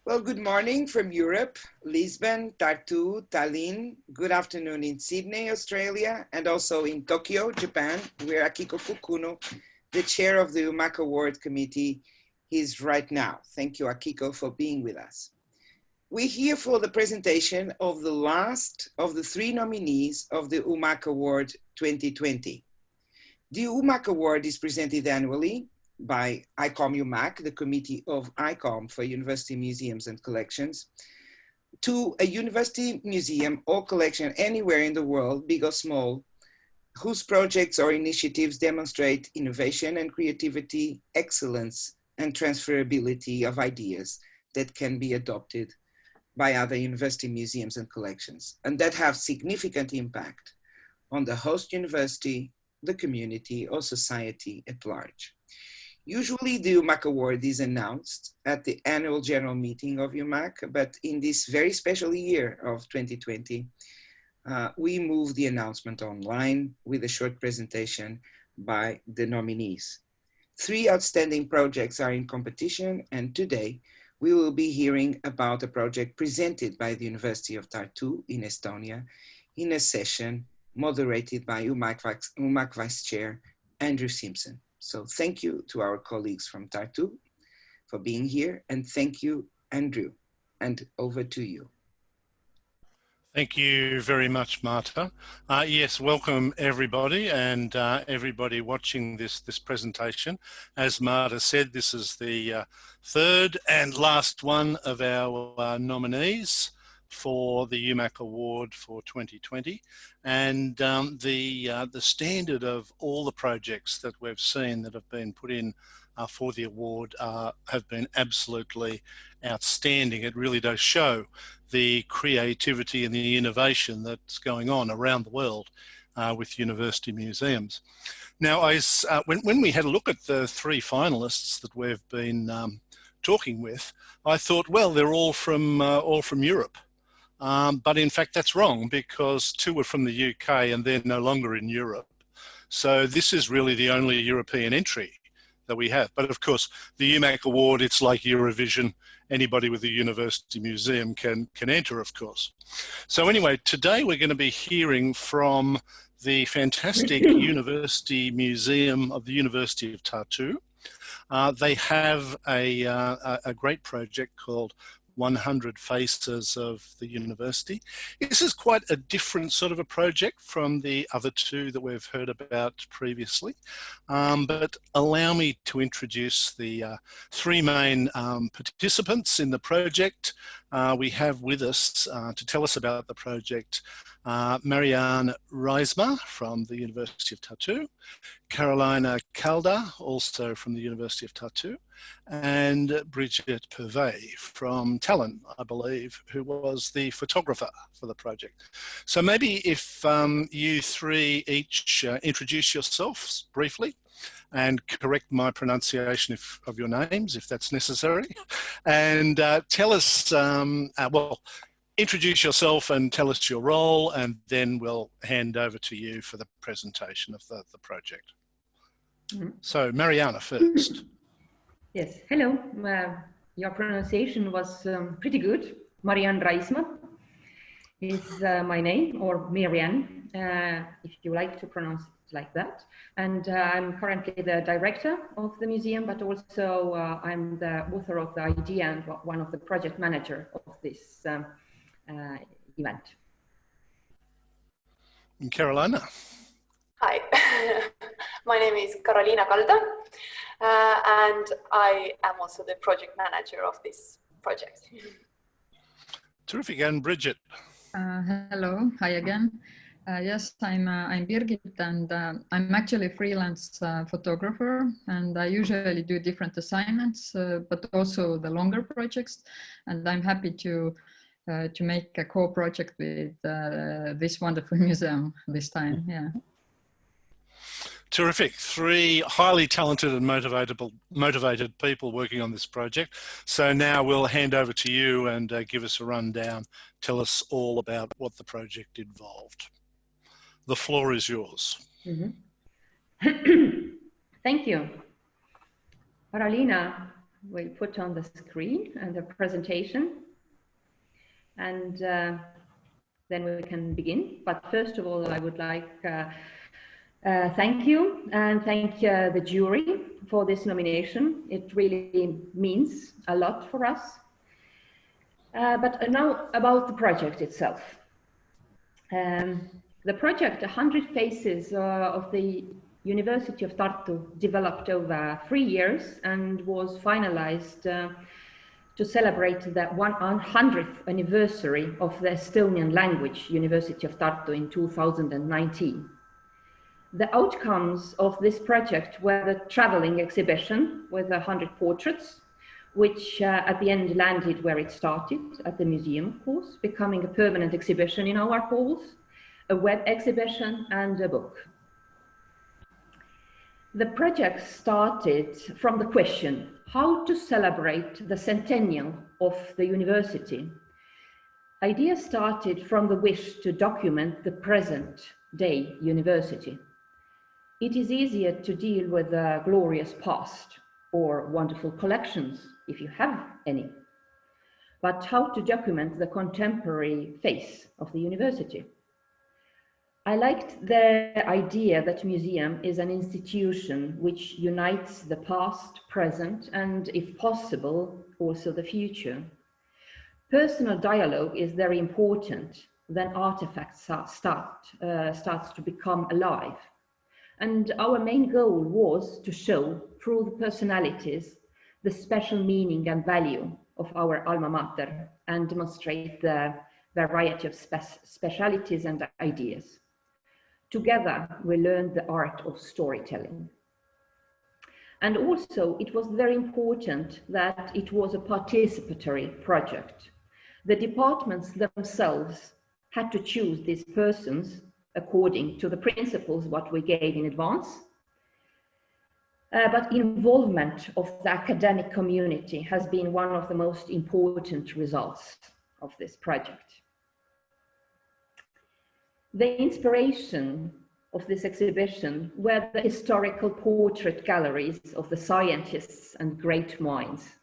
Well, good morning from Europe, Lisbon, Tartu, Tallinn. Good afternoon in Sydney, Australia, and also in Tokyo, Japan, where Akiko Fukuno, the chair of the UMAC Award Committee, is right now. Thank you, Akiko, for being with us. We're here for the presentation of the last of the 3 nominees of the UMAC Award 2020. The UMAC Award is presented annually by ICOM UMAC, the Committee of ICOM for University Museums and Collections, to a university museum or collection anywhere in the world, big or small, whose projects or initiatives demonstrate innovation and creativity, excellence, and transferability of ideas that can be adopted by other university museums and collections, and that have significant impact on the host university, the community, or society at large. Usually the UMAC Award is announced at the annual general meeting of UMAC, but in this very special year of 2020, we moved the announcement online with a short presentation by the nominees. 3 outstanding projects are in competition, and today we will be hearing about a project presented by the University of Tartu in Estonia in a session moderated by UMAC Vice Chair Andrew Simpson. So thank you to our colleagues from Tartu for being here, and thank you, Andrew, and over to you. Thank you very much, Marta. Yes, welcome everybody and everybody watching this presentation. As Marta said, this is the 3rd and last one of our nominees for the UMAC Award for 2020, and the standard of all the projects that we've seen that have been put in for the award have been absolutely outstanding. It really does show the creativity and the innovation that's going on around the world with university museums. Now, when we had a look at the 3 finalists that we've been talking with, I thought, well, they're all from Europe. But in fact, that's wrong, because 2 are from the UK and they're no longer in Europe. So this is really the only European entry that we have. But of course, the UMAC Award, it's like Eurovision. Anybody with a university museum can enter, of course. So anyway, today we're going to be hearing from the fantastic University Museum of the University of Tartu. They have a great project called 100 Faces of the University. This is quite a different sort of a project from the other 2 that we've heard about previously. But allow me to introduce the 3 main participants in the project. We have with us to tell us about the project Mariann Raisma from the University of Tartu, Karoliina Kalda, also from the University of Tartu, and Birgit Püve from Tallinn, I believe, who was the photographer for the project. So maybe if you 3 each introduce yourselves briefly and correct my pronunciation of your names, if that's necessary, and tell us, well, introduce yourself and tell us your role, and then we'll hand over to you for the presentation of the project. So Mariann first. Yes, hello. Your pronunciation was pretty good. Mariann Raisma is my name, or Mariann, if you like to pronounce it like that. And I'm currently the director of the museum, but also I'm the author of the idea and one of the project manager of this event. And Karoliina. Hi, my name is Karoliina Kalda, and I am also the project manager of this project. Terrific. And Birgit. Hello, hi again. Yes, I'm Birgit, and I'm actually a freelance photographer, and I usually do different assignments, but also the longer projects. And I'm happy to make a co-project with this wonderful museum this time. Yeah. Terrific. 3 highly talented and motivated people working on this project. So now we'll hand over to you and give us a rundown. Tell us all about what the project involved. The floor is yours. Thank you. Karoliina, will put on the screen and the presentation, and then we can begin. But first of all, I would like thank you and thank the jury for this nomination. It really means a lot for us. But now about the project itself. The project, 100 Faces of the University of Tartu, developed over 3 years and was finalized to celebrate the 100th anniversary of the Estonian language University of Tartu in 2019. The outcomes of this project were the traveling exhibition with 100 portraits, which at the end landed where it started, at the museum, of course, becoming a permanent exhibition in our halls, a web exhibition, and a book. The project started from the question, how to celebrate the centennial of the university. Ideas started from the wish to document the present day university. It is easier to deal with the glorious past or wonderful collections, if you have any, but how to document the contemporary face of the university. I liked the idea that museum is an institution which unites the past, present, and if possible, also the future. Personal dialogue is very important, then artifacts starts to become alive. And our main goal was to show through the personalities the special meaning and value of our alma mater and demonstrate the variety of specialities and ideas. Together, we learned the art of storytelling. And also, it was very important that it was a participatory project. The departments themselves had to choose these persons according to the principles what we gave in advance. But involvement of the academic community has been one of the most important results of this project. The inspiration of this exhibition were the historical portrait galleries of the scientists and great minds.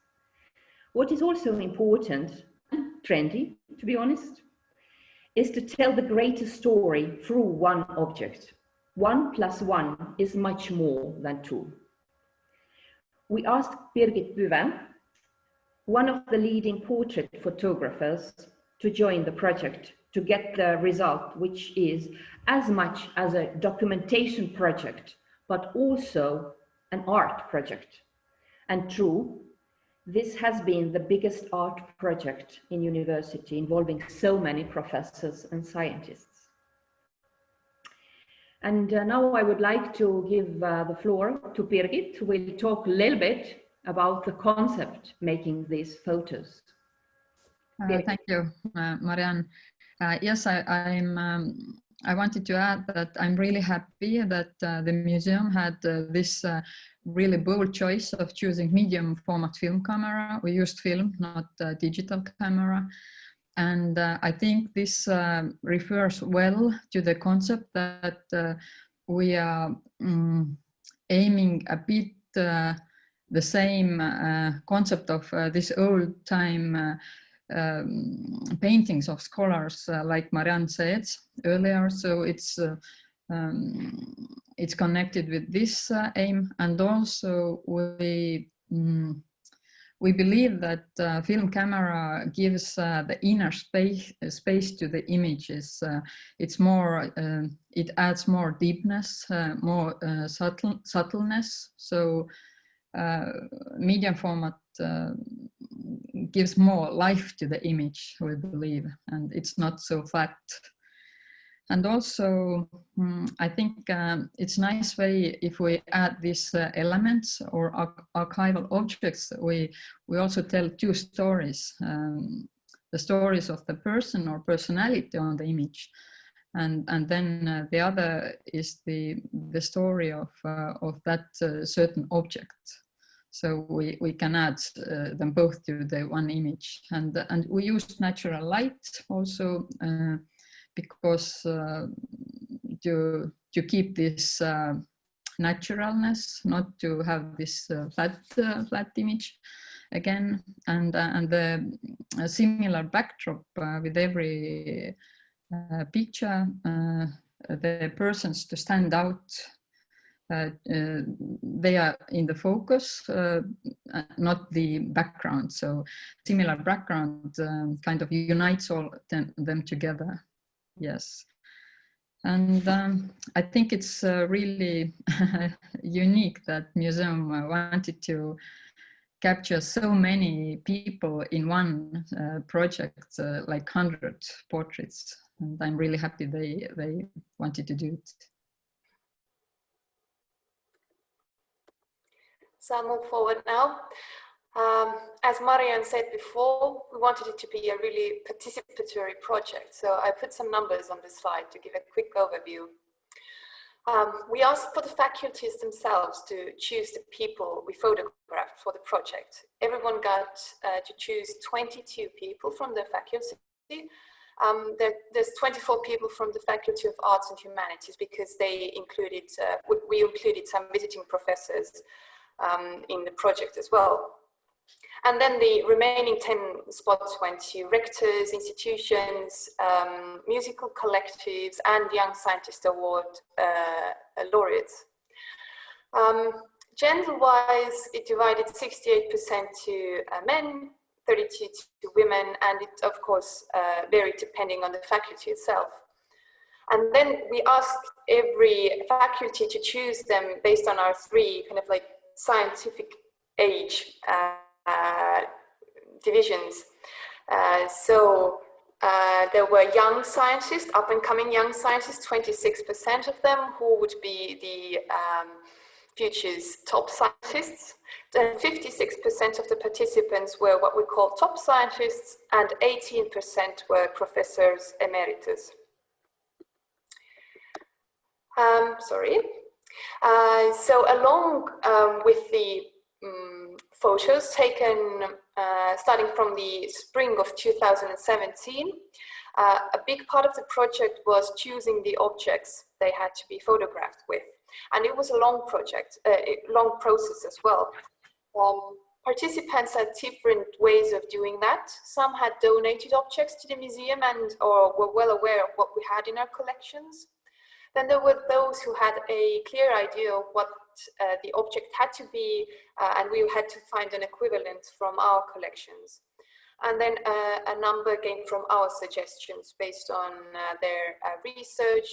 What is also important and trendy, to be honest, is to tell the greater story through one object. 1 + 1 is much more than 2. We asked Birgit Püve, one of the leading portrait photographers, to join the project to get the result, which is as much as a documentation project, but also an art project. And true, this has been the biggest art project in university involving so many professors and scientists. And now I would like to give the floor to Birgit, who will talk a little bit about the concept making these photos. Thank you, Mariann. Yes, I wanted to add that I'm really happy that the museum had this really bold choice of choosing medium format film camera. We used film, not digital camera. And I think this refers well to the concept that we are aiming a bit the same concept of this old time paintings of scholars, like Mariann said earlier. So it's connected with this aim, and also we believe that film camera gives the inner space to the images. It's more, it adds more deepness, more subtleness. So medium format gives more life to the image, we believe, and it's not so flat. And also, I think it's a nice way if we add these elements or archival objects, we also tell two stories, the stories of the person or personality on the image. And then the other is the story of that certain object. So we can add them both to the one image. And we used natural light also, because to keep this naturalness, not to have this flat image. again, and the similar backdrop with every picture, the persons to stand out. They are in the focus, not the background. So similar background kind of unites all them together. Yes. And I think it's really unique that museum wanted to capture so many people in one project, like 100 portraits. And I'm really happy they wanted to do it. So I'll move forward now. As Mariann said before, we wanted it to be a really participatory project. So I put some numbers on this slide to give a quick overview. We asked for the faculties themselves to choose the people we photographed for the project. Everyone got to choose 22 people from their faculty. There's 24 people from the Faculty of Arts and Humanities because they included, we included some visiting professors in the project as well. And then the remaining 10 spots went to rectors, institutions, musical collectives, and Young Scientist Award laureates. Gender-wise, it divided 68% to men, 32% to women, and it, of course, varied depending on the faculty itself. And then we asked every faculty to choose them based on our three kind of like scientific age divisions. So there were young scientists, up and coming young scientists, 26% of them who would be the future's top scientists. Then 56% of the participants were what we call top scientists, and 18% were professors emeritus. So along with the photos taken starting from the spring of 2017, a big part of the project was choosing the objects they had to be photographed with. And it was a long project, long process as well. Participants had different ways of doing that. Some had donated objects to the museum or were well aware of what we had in our collections. Then there were those who had a clear idea of what the object had to be, and we had to find an equivalent from our collections. And then a number came from our suggestions based on their research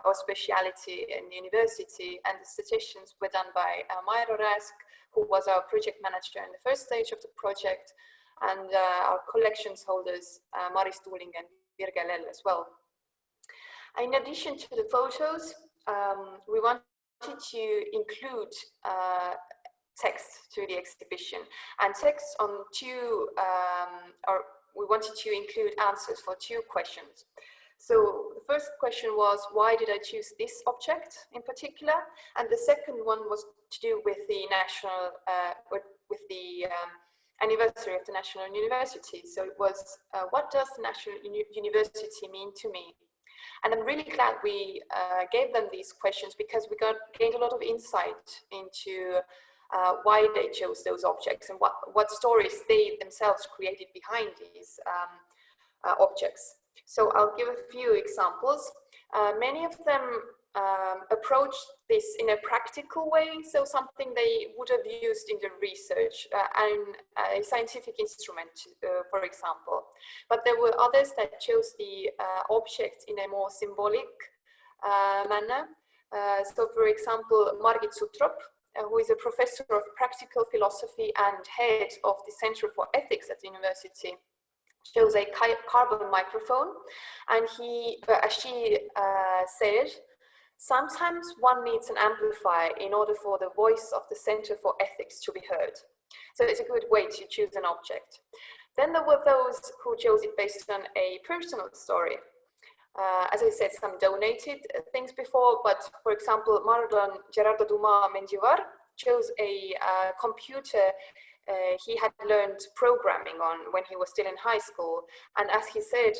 or speciality in the university, and the suggestions were done by Mairo, Rääsk, who was our project manager in the first stage of the project, and our collections holders, Tuuling and Virge, Lell as well. In addition to the photos, we wanted to include text to the exhibition, and text on we wanted to include answers for two questions. So the first question was, why did I choose this object in particular? And the second one was to do with the national, with the anniversary of the National University. So it was, what does the National University mean to me? And I'm really glad we gave them these questions, because we gained a lot of insight into why they chose those objects and what stories they themselves created behind these objects. So I'll give a few examples. Many of them approached this in a practical way, so something they would have used in the research and a scientific instrument, for example. But there were others that chose the object in a more symbolic manner. So for example, Margit Sutrop, who is a professor of practical philosophy and head of the Center for Ethics at the university, chose a carbon microphone, and she said, sometimes one needs an amplifier in order for the voice of the Center for Ethics to be heard. So it's a good way to choose an object. Then there were those who chose it based on a personal story. As I said, some donated things before, but for example, Marlon Gerardo Dumas Mendivar chose a computer he had learned programming on when he was still in high school. And as he said,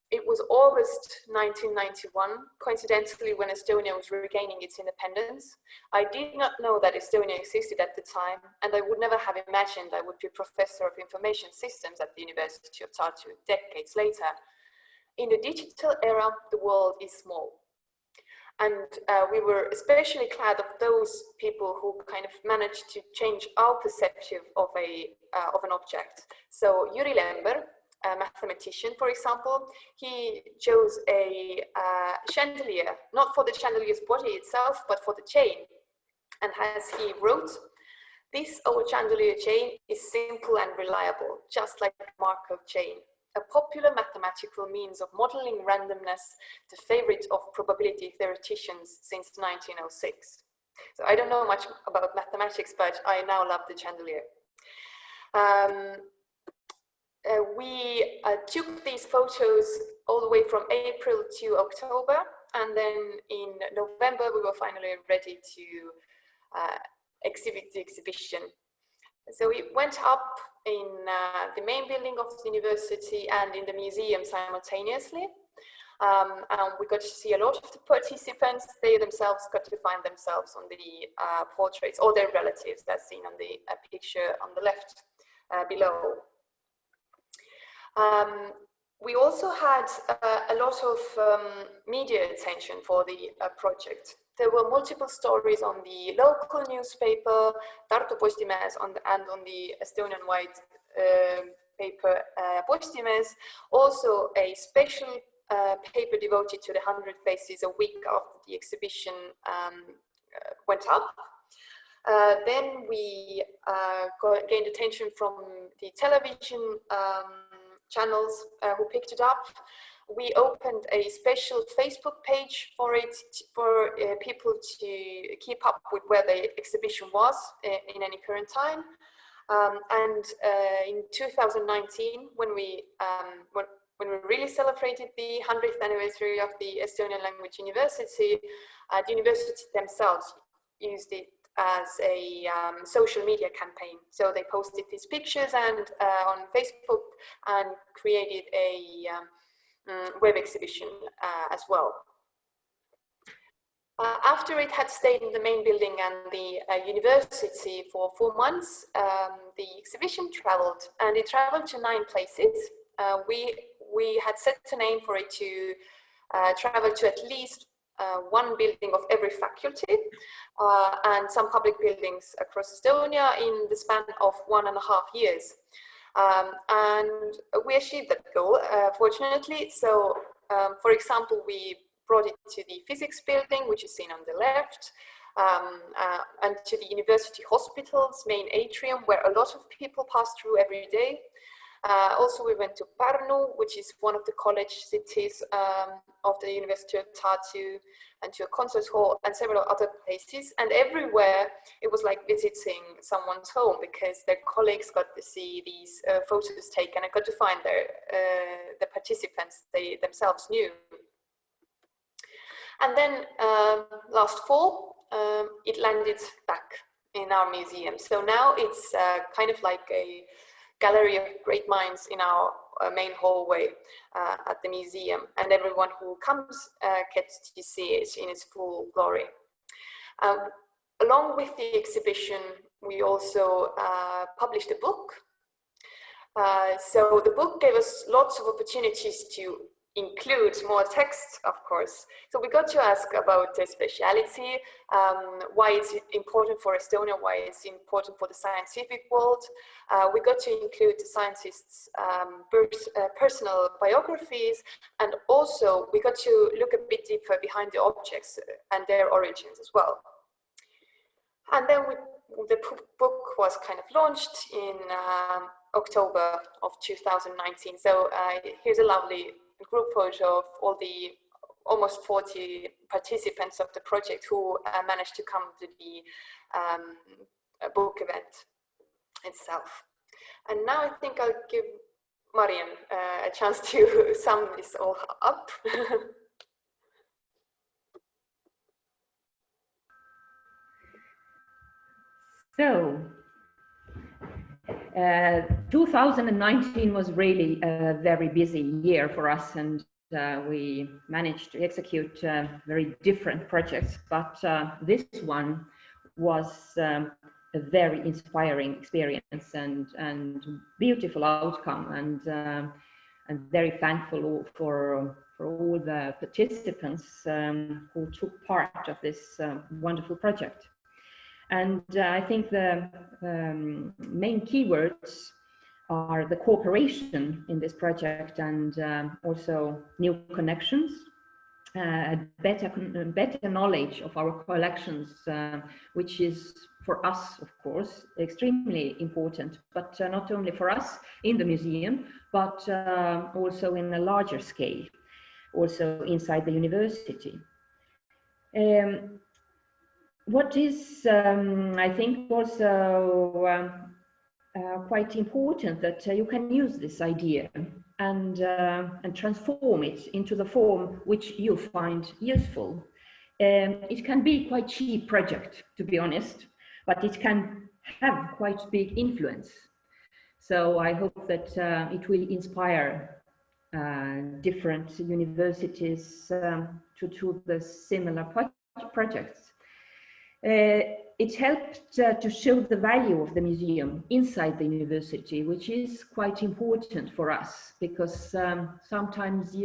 It was August 1991, coincidentally when Estonia was regaining its independence. I did not know that Estonia existed at the time, and I would never have imagined I would be Professor of Information Systems at the University of Tartu decades later. In the digital era, the world is small. And we were especially glad of those people who kind of managed to change our perception of an object. So Jüri Lember, a mathematician, for example, he chose a chandelier, not for the chandelier's body itself, but for the chain. And as he wrote, this old chandelier chain is simple and reliable, just like a Markov chain, a popular mathematical means of modeling randomness, the favorite of probability theoreticians since 1906. So I don't know much about mathematics, but I now love the chandelier. We took these photos all the way from April to October, and then in November we were finally ready to exhibit the exhibition. So we went up in the main building of the university and in the museum simultaneously. And we got to see a lot of the participants. They themselves got to find themselves on the portraits, or their relatives, that's seen on the picture on the left below. We also had a lot of media attention for the project. There were multiple stories on the local newspaper, Tartu Postimees, and on the Estonian-wide paper Postimees. Also a special paper devoted to the 100 Faces a week after the exhibition went up. Then we gained attention from the television channels who picked it up. We opened a special Facebook page for it, for people to keep up with where the exhibition was in any current time. And in 2019, when we really celebrated the 100th anniversary of the Estonian Language University, the university themselves used it as a social media campaign. So they posted these pictures and on Facebook and created a web exhibition as well. After it had stayed in the main building and the university for 4 months, the exhibition traveled, and it traveled to 9 places. We had set a name for it to travel to at least one building of every faculty and some public buildings across Estonia in the span of 1.5 years. And we achieved that goal, fortunately. So, for example, we brought it to the physics building, which is seen on the left, and to the university hospital's main atrium, where a lot of people pass through every day. Also, we went to Pärnu, which is one of the college cities of the University of Tartu, and to a concert hall and several other places. And everywhere it was like visiting someone's home, because their colleagues got to see these photos taken and got to find the participants they themselves knew. And then last fall, it landed back in our museum. So now it's kind of like a gallery of great minds in our main hallway at the museum, and everyone who comes gets to see it in its full glory. Along with the exhibition, we also published a book. So the book gave us lots of opportunities to include more text, of course. So we got to ask about the speciality, why it's important for Estonia, why it's important for the scientific world. We got to include the scientists' personal biographies, and also we got to look a bit deeper behind the objects and their origins as well. And then the book was kind of launched in October of 2019. So here's a lovely group photo of all the almost 40 participants of the project who managed to come to the book event itself. And now I think I'll give Mariann a chance to sum this all up. So, 2019 was really a very busy year for us, and we managed to execute very different projects, but this one was a very inspiring experience and beautiful outcome, and very thankful for all the participants who took part of this wonderful project. And I think the main keywords are the cooperation in this project, and also new connections, better knowledge of our collections, which is for us, of course, extremely important, but not only for us in the museum, but also in a larger scale, also inside the university. What is, I think, also quite important, that you can use this idea and transform it into the form which you find useful. It can be quite cheap project, to be honest, but it can have quite big influence. So I hope that it will inspire different universities to do the similar projects. It helped to show the value of the museum inside the university, which is quite important for us, because sometimes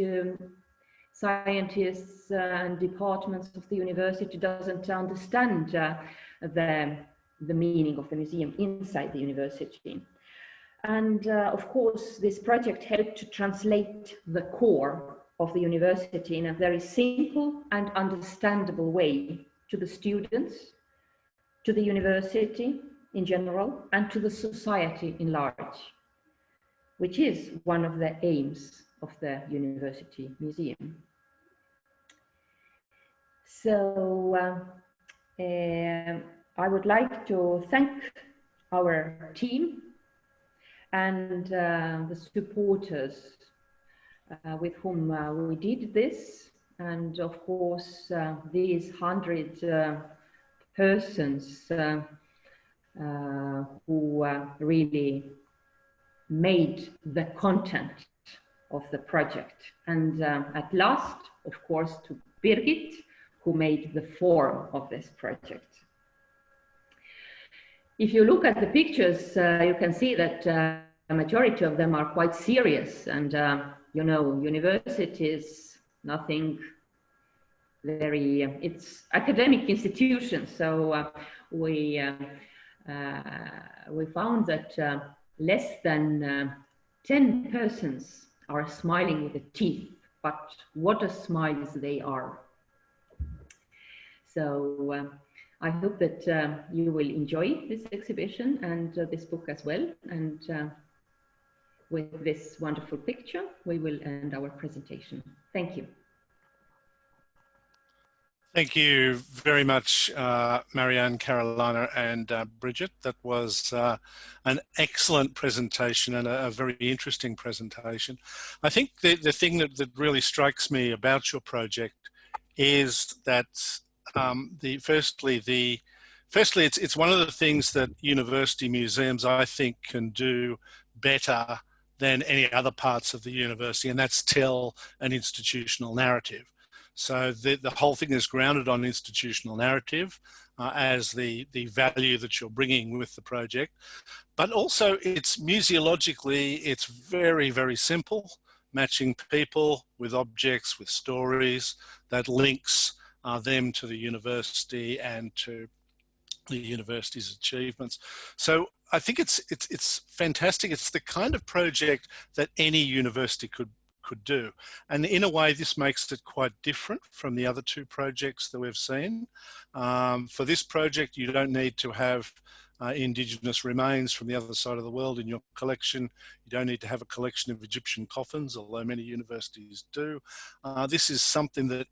scientists and departments of the university doesn't understand the meaning of the museum inside the university. And of course, this project helped to translate the core of the university in a very simple and understandable way to the students, to the university in general, and to the society in large, which is one of the aims of the University Museum. So I would like to thank our team and the supporters with whom we did this, and of course these 100 persons who really made the content of the project, and at last, of course, to Birgit, who made the form of this project. If you look at the pictures, you can see that a majority of them are quite serious, and you know, universities, nothing very, it's academic institutions. So we found that less than 10 persons are smiling with the teeth, but what a smiles they are. So I hope that you will enjoy this exhibition and this book as well. And with this wonderful picture, we will end our presentation. Thank you. Thank you very much, Mariann, Karoliina, and Birgit. That was an excellent presentation and a very interesting presentation. I think the thing that really strikes me about your project is that firstly, it's one of the things that university museums, I think, can do better than any other parts of the university, and that's tell an institutional narrative. So the whole thing is grounded on institutional narrative as the value that you're bringing with the project. But also it's museologically, it's very, very simple, matching people with objects, with stories that links them to the university and to the university's achievements. So I think it's fantastic. It's the kind of project that any university could do. And in a way, this makes it quite different from the other two projects that we've seen. For this project, you don't need to have indigenous remains from the other side of the world in your collection. You don't need to have a collection of Egyptian coffins, although many universities do. This is something that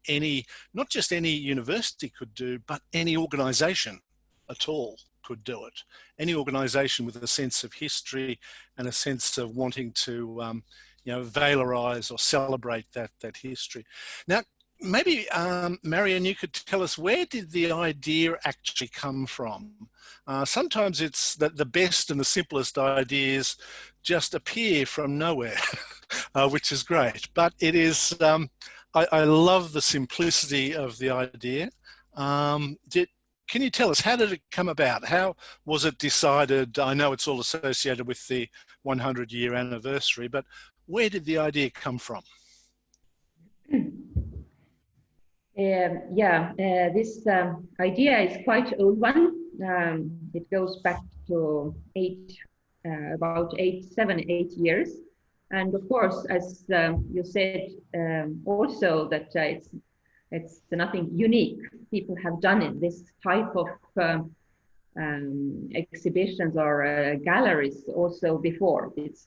not just any university could do, but any organisation at all could do it. Any organisation with a sense of history and a sense of wanting to valorise or celebrate that history. Now, maybe, Mariann, you could tell us, where did the idea actually come from? Sometimes it's that the best and the simplest ideas just appear from nowhere, which is great. But it is, I love the simplicity of the idea. Can you tell us, how did it come about? How was it decided? I know it's all associated with the 100-year anniversary, but where did the idea come from? This idea is quite old one. It goes back to about 7-8 years. And of course, as you said, also that it's nothing unique. People have done it, this type of exhibitions or galleries also before. It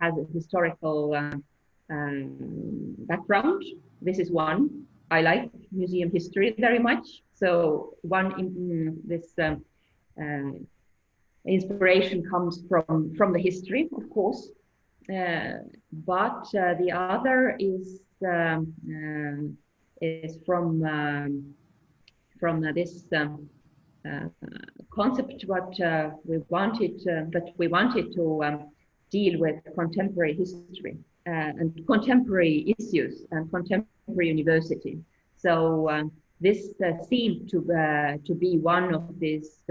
has a historical background. This is one. I like museum history very much. So this inspiration comes from the history, of course. But the other is from this concept what we wanted to deal with contemporary history and contemporary issues and contemporary university. So this seemed to be one of these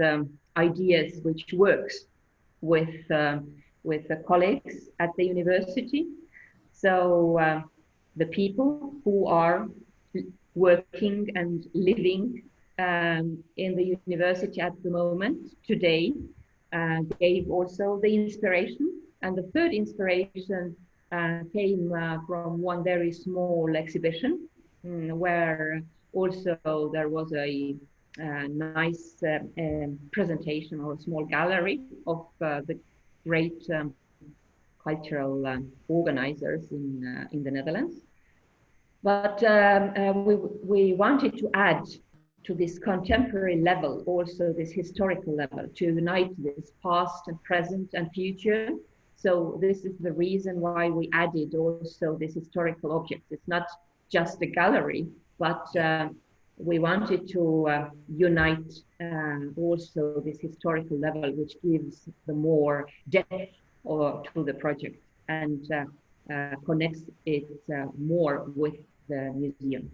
ideas which works with the colleagues at the university. So the people who are working and living in the university at the moment today gave also the inspiration. And the third inspiration came from one very small exhibition where also there was a nice presentation or a small gallery of the great cultural organizers in the Netherlands. But we wanted to add to this contemporary level also this historical level, to unite this past and present and future. So this is the reason why we added also this historical object. It's not just a gallery, but we wanted to unite also this historical level, which gives the more depth to the project and connects it more with the museum.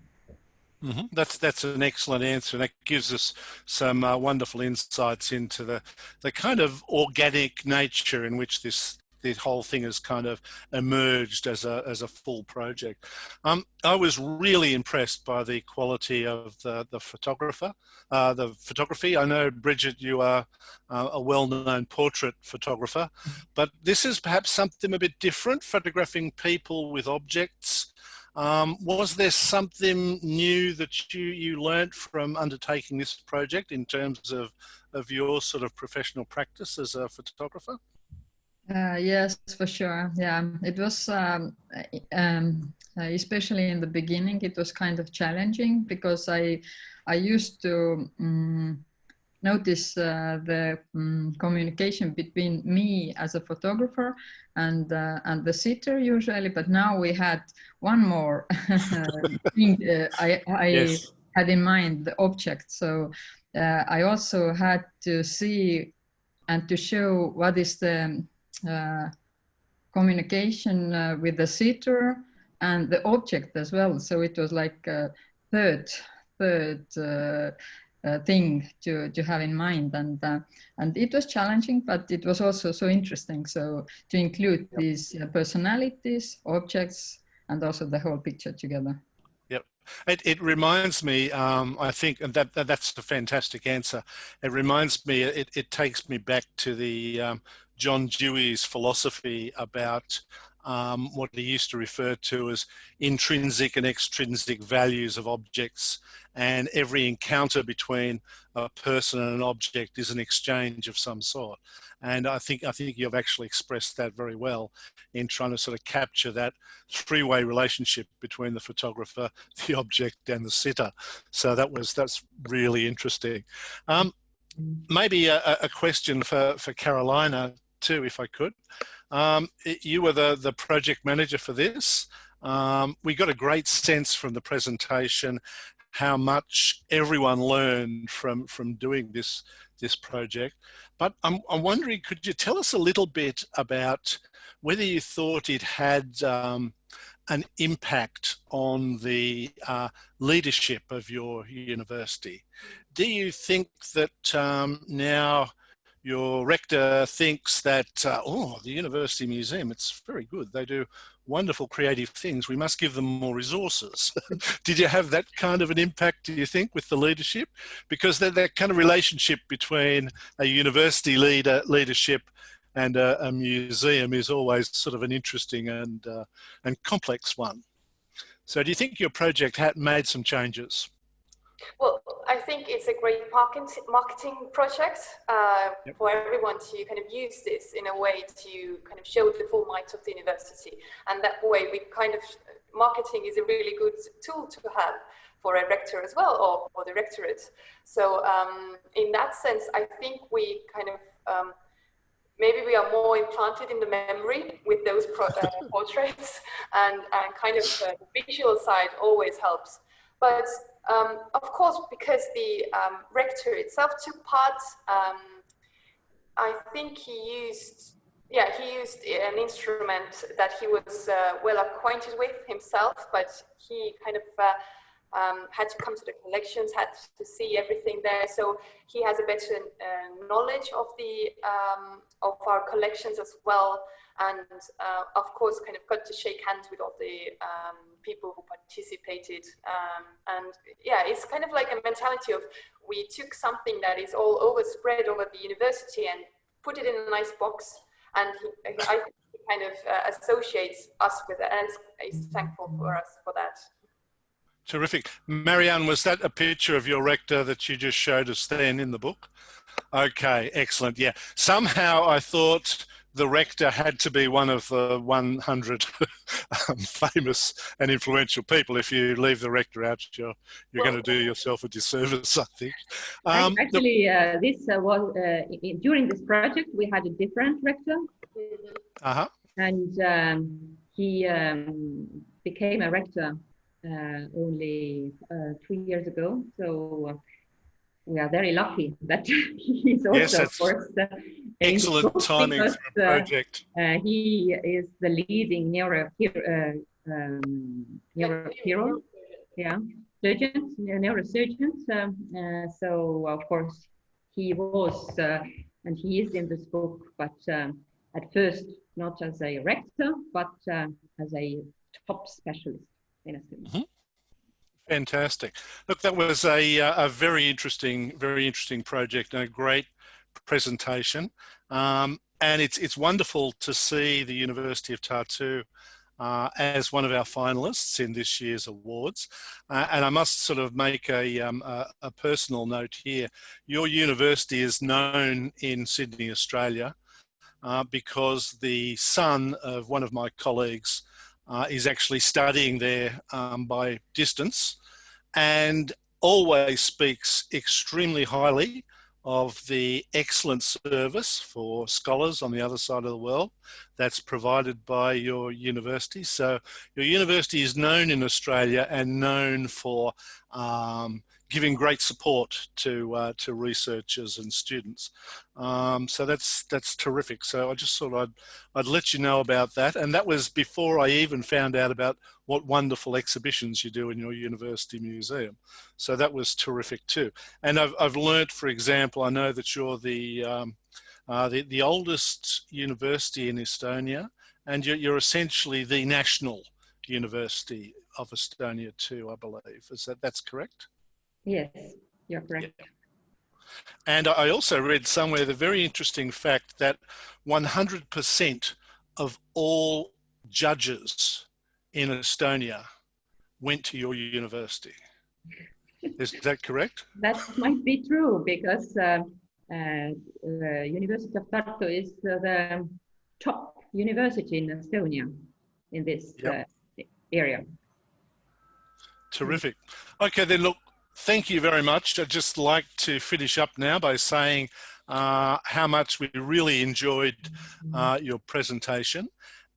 Mm-hmm. That's an excellent answer. That gives us some wonderful insights into the kind of organic nature in which the whole thing has kind of emerged as a full project. I was really impressed by the quality of the photography. I know, Birgit, you are a well-known portrait photographer, but this is perhaps something a bit different, photographing people with objects. Was there something new that you learnt from undertaking this project in terms of your sort of professional practice as a photographer? Yes, for sure. Yeah, it was especially in the beginning, it was kind of challenging because I used to notice the communication between me as a photographer and the sitter usually, but now we had one more thing I Yes. had in mind, the object. So I also had to see and to show what is the communication with the sitter and the object as well. So it was like a third thing to have in mind, and it was challenging, but it was also so interesting. So to include these personalities, objects, and also the whole picture together. Yep. It reminds me, I think, and that's a fantastic answer. It reminds me, it takes me back to the John Dewey's philosophy about what he used to refer to as intrinsic and extrinsic values of objects, and every encounter between a person and an object is an exchange of some sort. And I think you've actually expressed that very well in trying to sort of capture that three-way relationship between the photographer, the object, and the sitter. So that's really interesting. Maybe a question for Karoliina too, if I could. You were the project manager for this. we got a great sense from the presentation how much everyone learned from doing this project. But I'm wondering, could you tell us a little bit about whether you thought it had an impact on the leadership of your university? Do you think that now your rector thinks that, oh, the University Museum, it's very good. They do wonderful creative things. We must give them more resources. Did you have that kind of an impact, do you think, with the leadership? Because that kind of relationship between a university leadership and a museum is always sort of an interesting and complex one. So do you think your project had made some changes? Well, I think it's a great marketing project for everyone to kind of use this in a way to kind of show the full might of the university. And that way we kind of, marketing is a really good tool to have for a rector as well, or for the rectorate. So in that sense, I think we kind of, maybe we are more implanted in the memory with those portraits, and kind of the visual side always helps. But of course, because the rector itself took part, I think he used an instrument that he was well acquainted with himself, but he kind of had to come to the collections, had to see everything there. So he has a better knowledge of the of our collections as well, and of course kind of got to shake hands with all the people who participated, and yeah, it's kind of like a mentality of we took something that is all over, spread over the university, and put it in a nice box, and I think he kind of associates us with it, and is thankful for us for that. Terrific. Mariann, was that a picture of your rector that you just showed us then in the book? Okay, excellent. Yeah, somehow I thought the rector had to be one of the 100 famous and influential people. If you leave the rector out, you're going to do yourself a disservice, I think. Actually, this was during this project we had a different rector, and he became a rector only 3 years ago. So we are very lucky that he's also, of course, excellent timing for a project. He is the leading neurosurgeon, so of course he was, and he is in this book, but at first not as a rector, but as a top specialist in Estonia. Mm-hmm. Fantastic. Look, that was a very interesting project and a great presentation. And it's wonderful to see the University of Tartu as one of our finalists in this year's awards. And I must sort of make a personal note here. Your university is known in Sydney, Australia, because the son of one of my colleagues is actually studying there by distance, and always speaks extremely highly of the excellent service for scholars on the other side of the world that's provided by your university. So your university is known in Australia and known for giving great support to researchers and students. So that's terrific. So I just thought I'd let you know about that. And that was before I even found out about what wonderful exhibitions you do in your university museum. So that was terrific too. And I've learnt, for example, I know that you're the oldest university in Estonia, and you're essentially the national university of Estonia too, I believe. That's correct? Yes, you're correct. Yeah. And I also read somewhere the very interesting fact that 100% of all judges in Estonia went to your university. Is that correct? That might be true, because University of Tartu is the top university in Estonia in this area. Terrific. Okay, then look, thank you very much. I'd just like to finish up now by saying how much we really enjoyed your presentation.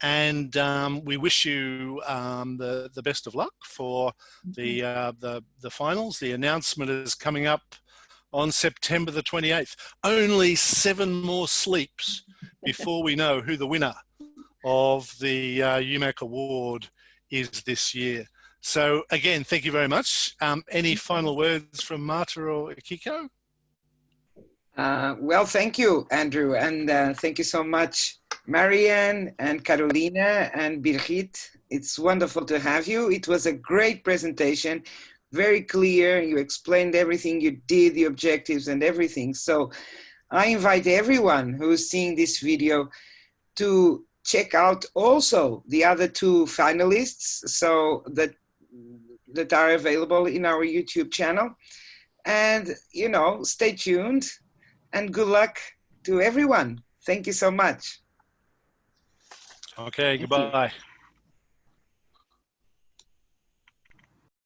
And we wish you the best of luck for the finals. The announcement is coming up on September the 28th. Only 7 more sleeps before we know who the winner of the UMAC award is this year. So again, thank you very much. Any final words from Marta or Akiko? Well, thank you, Andrew, and thank you so much, Mariann and Karoliina and Birgit. It's wonderful to have you. It was a great presentation, very clear. You explained everything you did, the objectives and everything. So I invite everyone who's seeing this video to check out also the other 2 finalists so that are available in our YouTube channel. And, you know, stay tuned. And good luck to everyone. Thank you so much. Okay, goodbye.